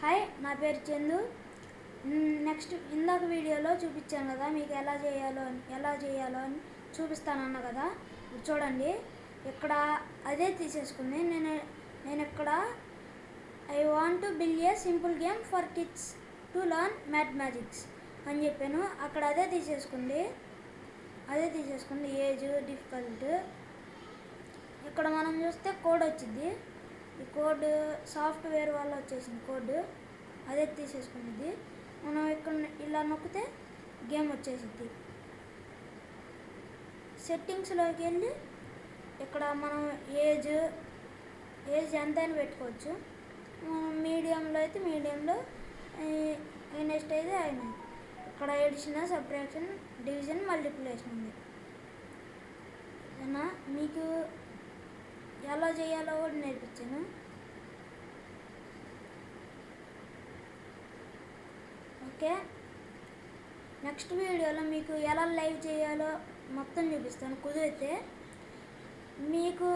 Hi, నా పేరు Chandu. Next ఇందాక వీడియోలో చూపించాను కదా మీకు ఎలా చేయాలో అని చూపిస్తానన్నా కదా. చూడండి, ఇక్కడ అదే తీసేసుకుంది. నేను ఇక్కడ I want to build a simple game for kids to learn mathematics అని చెప్పాను. అక్కడ అదే తీసేసుకుంది ఏజ్, డిఫికల్ట్. ఇక్కడ మనం చూస్తే కోడ్ వచ్చింది. ఈ కోడ్ సాఫ్ట్వేర్ వల్ల వచ్చేసింది కోడ్. అదే తీసేసుకునేది. మనం ఇక్కడ ఇలా నొక్కితే గేమ్ వచ్చేసింది. సెట్టింగ్స్లోకి వెళ్ళి ఇక్కడ మనం ఏజ్ ఎంతైనా పెట్టుకోవచ్చు. మీడియంలో అయితే మీడియంలో, నెక్స్ట్ అయితే అయినా ఇక్కడ ఎడిషన్, సబ్ట్రాక్షన్, డివిజన్, మల్టిప్లికేషన్ ఉంది. మీకు ఎలా చేయాలో కూడా నేర్పించాను. ఓకే, నెక్స్ట్ వీడియోలో మీకు ఎలా లైవ్ చేయాలో మొత్తం చూపిస్తాను. కుదిరితే మీకు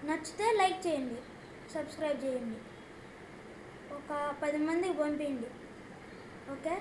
నచ్చితే లైక్ చేయండి, సబ్స్క్రైబ్ చేయండి, ఒక 10 మందికి పంపించండి. ఓకే.